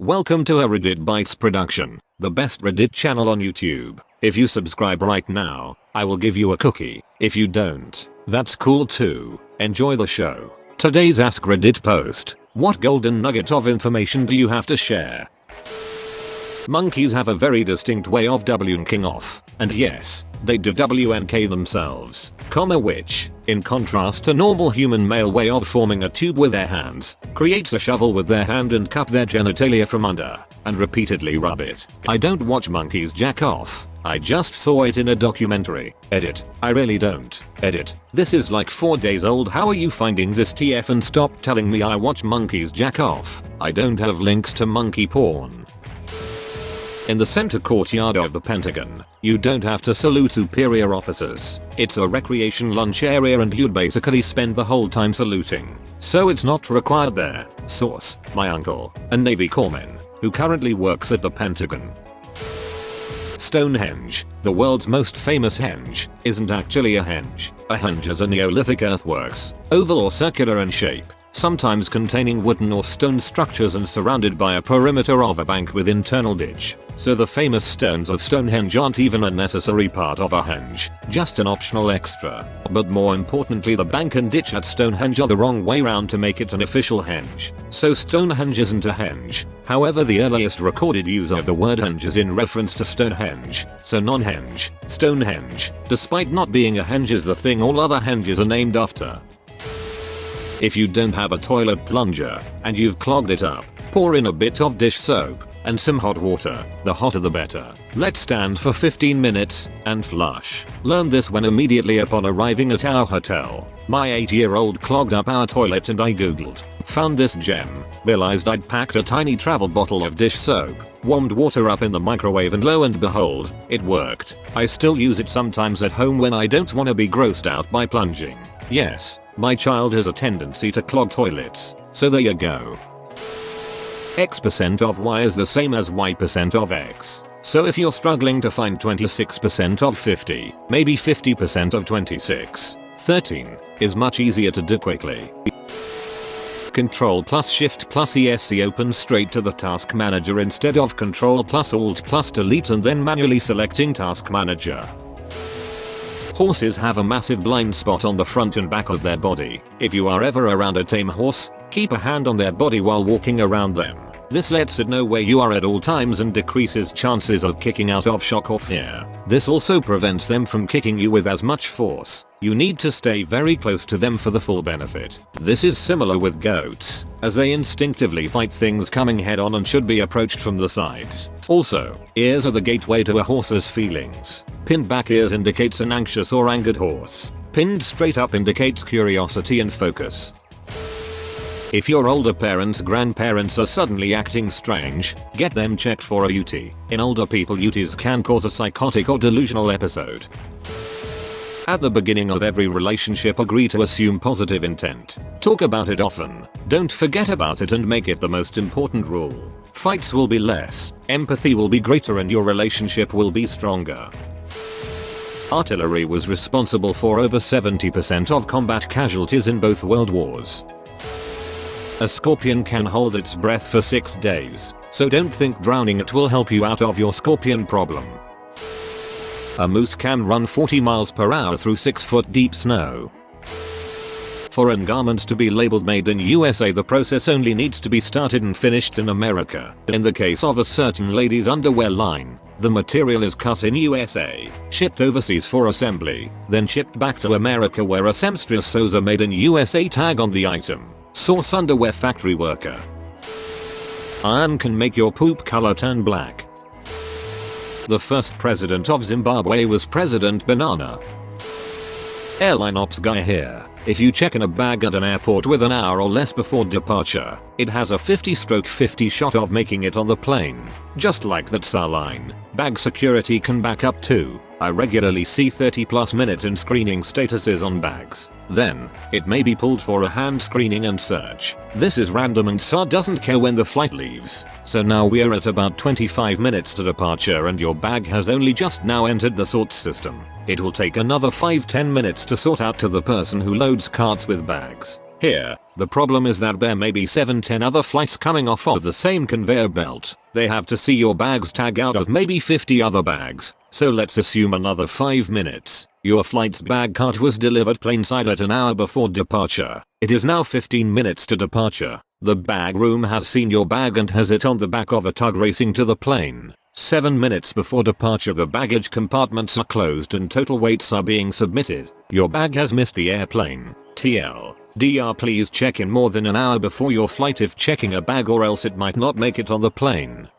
Welcome to a Reddit Bytes production, the best Reddit channel on YouTube. If you subscribe right now, I will give you a cookie. If you don't, that's cool too. Enjoy the show. Today's AskReddit post. What golden nugget of information do you have to share? Monkeys have a very distinct way of WNKing off, and yes, they do WNK themselves, which, in contrast to normal human male way of forming a tube with their hands, creates a shovel with their hand and cup their genitalia from under, and repeatedly rub it. I don't watch monkeys jack off, I just saw it in a documentary. Edit. I really don't. Edit. This is like 4 days old. How are you finding this TF, and stop telling me I watch monkeys jack off. I don't have links to monkey porn. In the center courtyard of the Pentagon, you don't have to salute superior officers. It's a recreation lunch area and you'd basically spend the whole time saluting. So it's not required there. Source: my uncle, a Navy corpsman, who currently works at the Pentagon. Stonehenge, the world's most famous henge, isn't actually a henge. A henge is a Neolithic earthworks, oval or circular in shape, sometimes containing wooden or stone structures and surrounded by a perimeter of a bank with internal ditch. So the famous stones of Stonehenge aren't even a necessary part of a henge, just an optional extra. But more importantly, the bank and ditch at Stonehenge are the wrong way round to make it an official henge. So Stonehenge isn't a henge. However, the earliest recorded use of the word henge is in reference to Stonehenge, so non-henge. Stonehenge, despite not being a henge, is the thing all other henges are named after. If you don't have a toilet plunger, and you've clogged it up, pour in a bit of dish soap, and some hot water, the hotter the better. Let stand for 15 minutes, and flush. Learned this when immediately upon arriving at our hotel. My 8-year-old clogged up our toilet and I googled. Found this gem, realized I'd packed a tiny travel bottle of dish soap, warmed water up in the microwave, and lo and behold, it worked. I still use it sometimes at home when I don't want to be grossed out by plunging. Yes, my child has a tendency to clog toilets, so there you go. X% of Y is the same as Y% of X. So if you're struggling to find 26% of 50, maybe 50% of 26, 13 is much easier to do quickly. Control plus Shift plus ESC opens straight to the task manager instead of Control plus Alt plus Delete and then manually selecting task manager. Horses have a massive blind spot on the front and back of their body. If you are ever around a tame horse, keep a hand on their body while walking around them. This lets it know where you are at all times and decreases chances of kicking out of shock or fear. This also prevents them from kicking you with as much force. You need to stay very close to them for the full benefit. This is similar with goats, as they instinctively fight things coming head on and should be approached from the sides. Also, ears are the gateway to a horse's feelings. Pinned back ears indicates an anxious or angered horse. Pinned straight up indicates curiosity and focus. If your older parents' grandparents are suddenly acting strange, get them checked for a UT. In older people, UTs can cause a psychotic or delusional episode. At the beginning of every relationship, agree to assume positive intent. Talk about it often. Don't forget about it and make it the most important rule. Fights will be less, empathy will be greater, and your relationship will be stronger. Artillery was responsible for over 70% of combat casualties in both world wars. A scorpion can hold its breath for 6 days, so don't think drowning it will help you out of your scorpion problem. A moose can run 40 miles per hour through 6-foot deep snow. For a garment to be labeled made in USA, the process only needs to be started and finished in America. In the case of a certain ladies' underwear line, the material is cut in USA, shipped overseas for assembly, then shipped back to America where a seamstress sews a made in USA tag on the item. Source: underwear factory worker. Iron can make your poop color turn black. The first president of Zimbabwe was President Banana. Airline ops guy here. If you check in a bag at an airport with an hour or less before departure, it has a 50/50 shot of making it on the plane. Just like that line, bag security can back up too. I regularly see 30+ minute in screening statuses on bags. Then, it may be pulled for a hand screening and search. This is random and SAR doesn't care when the flight leaves. So now we're at about 25 minutes to departure and your bag has only just now entered the sort system. It will take another 5-10 minutes to sort out to the person who loads carts with bags. Here, the problem is that there may be 7-10 other flights coming off of the same conveyor belt. They have to see your bag's tag out of maybe 50 other bags. So let's assume another 5 minutes. Your flight's bag cart was delivered plainside at an hour before departure. It is now 15 minutes to departure. The bag room has seen your bag and has it on the back of a tug racing to the plane. 7 minutes before departure the baggage compartments are closed and total weights are being submitted. Your bag has missed the airplane. TL. DR, please check in more than an hour before your flight if checking a bag, or else it might not make it on the plane.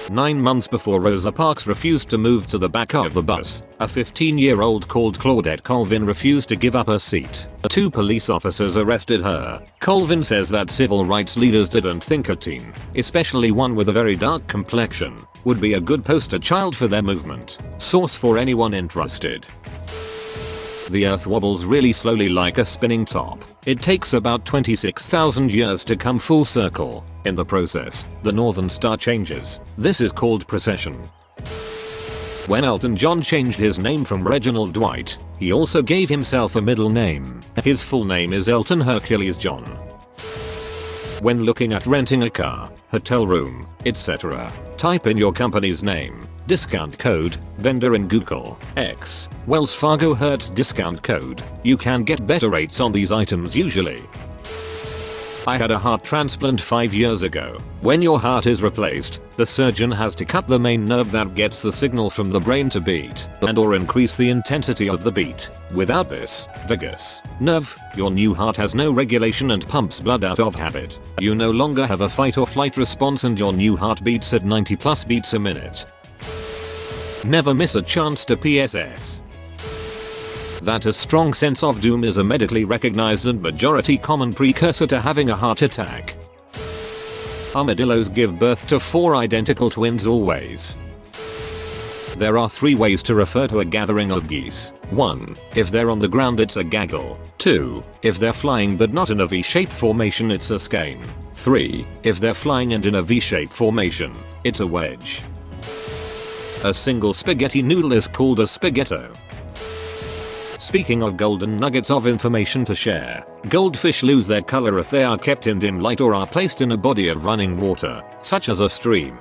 9 months before Rosa Parks refused to move to the back of the bus, a 15-year-old called Claudette Colvin refused to give up her seat. 2 police officers arrested her. Colvin says that civil rights leaders didn't think a teen, especially one with a very dark complexion, would be a good poster child for their movement. Source for anyone interested. The earth wobbles really slowly like a spinning top. It takes about 26,000 years to come full circle. In the process, the northern star changes. This is called precession. When Elton John changed his name from Reginald Dwight, he also gave himself a middle name. His full name is Elton Hercules John. When looking at renting a car, hotel room, etc., type in your company's name, discount code, vendor in Google, X, Wells Fargo Hertz discount code. You can get better rates on these items usually. I had a heart transplant 5 years ago. When your heart is replaced, the surgeon has to cut the main nerve that gets the signal from the brain to beat and or increase the intensity of the beat. Without this vagus nerve, your new heart has no regulation and pumps blood out of habit. You no longer have a fight or flight response and your new heart beats at 90+ beats a minute. Never miss a chance to PSS that a strong sense of doom is a medically recognized and majority common precursor to having a heart attack. Armadillos give birth to 4 identical twins always. There are 3 ways to refer to a gathering of geese. 1. If they're on the ground it's a gaggle. 2. If they're flying but not in a V-shaped formation it's a skein. 3. If they're flying and in a V-shaped formation, it's a wedge. A single spaghetti noodle is called a spaghetto. Speaking of golden nuggets of information to share, goldfish lose their color if they are kept in dim light or are placed in a body of running water, such as a stream.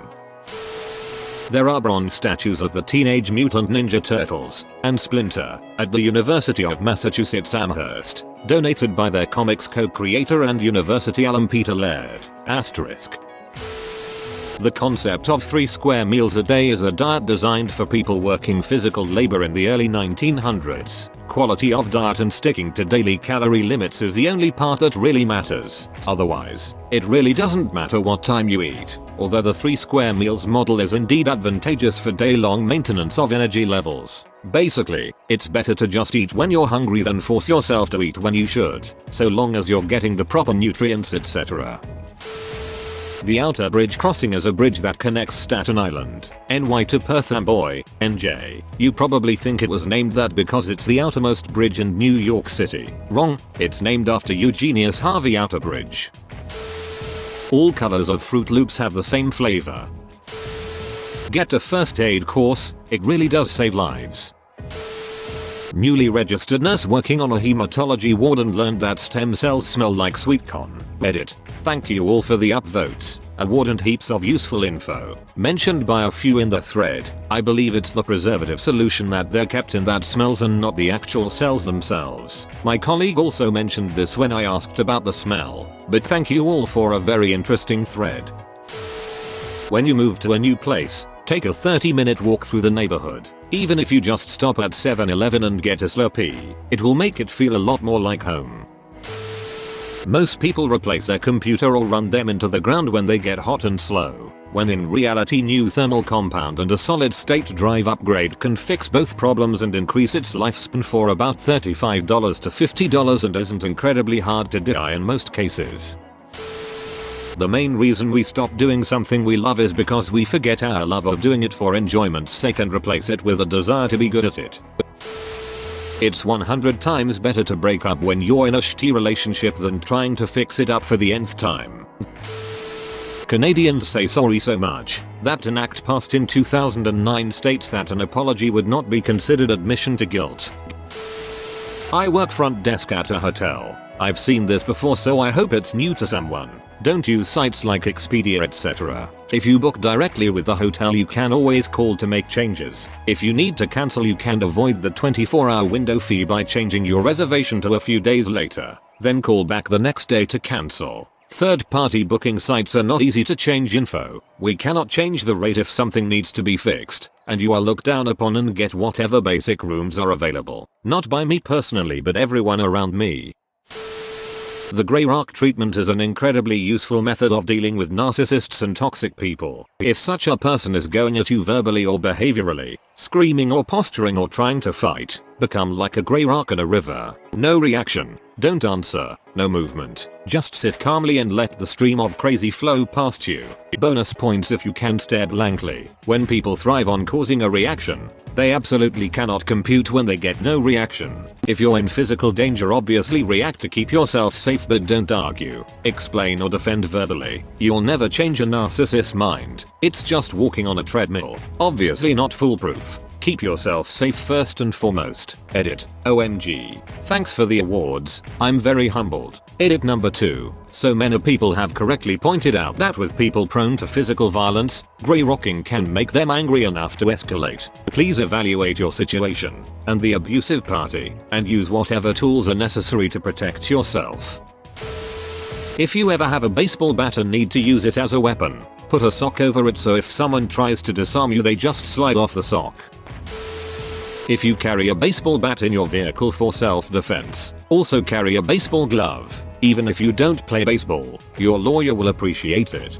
There are bronze statues of the Teenage Mutant Ninja Turtles and Splinter at the University of Massachusetts Amherst, donated by their comics co-creator and university alum Peter Laird. Asterisk. The concept of 3 square meals a day is a diet designed for people working physical labor in the early 1900s. Quality of diet and sticking to daily calorie limits is the only part that really matters. Otherwise, it really doesn't matter what time you eat, although the 3 square meals model is indeed advantageous for day-long maintenance of energy levels. Basically, it's better to just eat when you're hungry than force yourself to eat when you should, so long as you're getting the proper nutrients, etc. The Outer Bridge Crossing is a bridge that connects Staten Island, NY to Perth Amboy, NJ. You probably think it was named that because it's the outermost bridge in New York City. Wrong, it's named after Eugenius Harvey Outer Bridge. All colors of Fruit Loops have the same flavor. Get a first aid course, it really does save lives. Newly registered nurse working on a hematology ward and learned that stem cells smell like sweet corn. Edit. Thank you all for the upvotes, award and heaps of useful info. Mentioned by a few in the thread, I believe it's the preservative solution that they're kept in that smells and not the actual cells themselves. My colleague also mentioned this when I asked about the smell, but thank you all for a very interesting thread. When you move to a new place, take a 30-minute walk through the neighborhood. Even if you just stop at 7-Eleven and get a Slurpee, it will make it feel a lot more like home. Most people replace their computer or run them into the ground when they get hot and slow, when in reality new thermal compound and a solid state drive upgrade can fix both problems and increase its lifespan for about $35 to $50 and isn't incredibly hard to DIY in most cases. The main reason we stop doing something we love is because we forget our love of doing it for enjoyment's sake and replace it with a desire to be good at it. It's 100 times better to break up when you're in a shitty relationship than trying to fix it up for the nth time. Canadians say sorry so much that an act passed in 2009 states that an apology would not be considered admission to guilt. I work front desk at a hotel. I've seen this before, so I hope it's new to someone. Don't use sites like Expedia etc. If you book directly with the hotel, you can always call to make changes. If you need to cancel, you can avoid the 24-hour window fee by changing your reservation to a few days later. Then call back the next day to cancel. Third-party booking sites are not easy to change info. We cannot change the rate if something needs to be fixed, and you are looked down upon and get whatever basic rooms are available. Not by me personally, but everyone around me. The grey rock treatment is an incredibly useful method of dealing with narcissists and toxic people. If such a person is going at you verbally or behaviorally, screaming or posturing or trying to fight, become like a grey rock in a river. No reaction, don't answer, no movement. Just sit calmly and let the stream of crazy flow past you. Bonus points if you can stare blankly. When people thrive on causing a reaction, they absolutely cannot compute when they get no reaction. If you're in physical danger, obviously react to keep yourself safe, but don't argue, explain or defend verbally. You'll never change a narcissist's mind. It's just walking on a treadmill. Obviously not foolproof. Keep yourself safe first and foremost. Edit. OMG. Thanks for the awards. I'm very humbled. Edit number 2. So many people have correctly pointed out that with people prone to physical violence, grey rocking can make them angry enough to escalate. Please evaluate your situation and the abusive party and use whatever tools are necessary to protect yourself. If you ever have a baseball bat and need to use it as a weapon, put a sock over it so if someone tries to disarm you, they just slide off the sock. If you carry a baseball bat in your vehicle for self-defense, also carry a baseball glove. Even if you don't play baseball, your lawyer will appreciate it.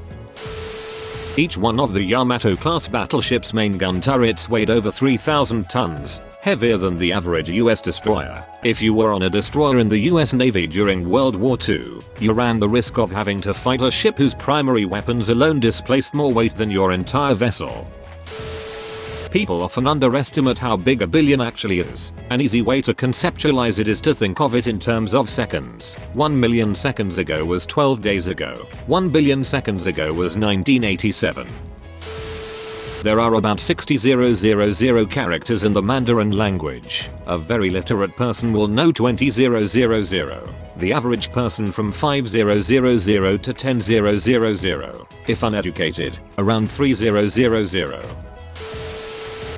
Each one of the Yamato-class battleship's main gun turrets weighed over 3,000 tons, heavier than the average US destroyer. If you were on a destroyer in the US Navy during World War II, you ran the risk of having to fight a ship whose primary weapons alone displaced more weight than your entire vessel. People often underestimate how big a billion actually is. An easy way to conceptualize it is to think of it in terms of seconds. 1 million seconds ago was 12 days ago. 1 billion seconds ago was 1987. There are about 60,000 characters in the Mandarin language. A very literate person will know 20,000. The average person from 5,000 to 10,000. If uneducated, around 3,000.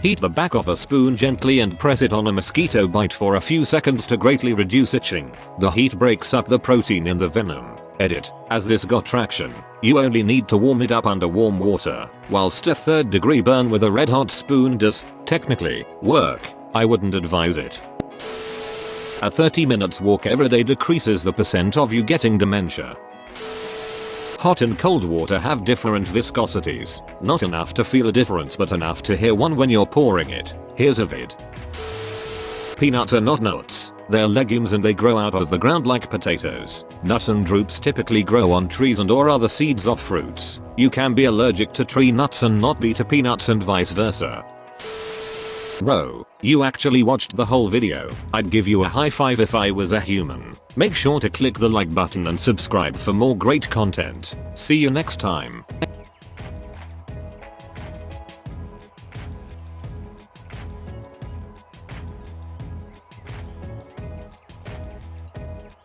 Heat the back of a spoon gently and press it on a mosquito bite for a few seconds to greatly reduce itching. The heat breaks up the protein in the venom. Edit. As this got traction, you only need to warm it up under warm water, whilst a 3rd degree burn with a red hot spoon does, technically, work. I wouldn't advise it. A 30 minutes walk every day decreases the percent of you getting dementia. Hot and cold water have different viscosities. Not enough to feel a difference, but enough to hear one when you're pouring it. Here's a vid. Peanuts are not nuts. They're legumes and they grow out of the ground like potatoes. Nuts and drupes typically grow on trees and or other seeds of fruits. You can be allergic to tree nuts and not be to peanuts and vice versa. Bro, you actually watched the whole video. I'd give you a high five if I was a human. Make sure to click the like button and subscribe for more great content. See you next time.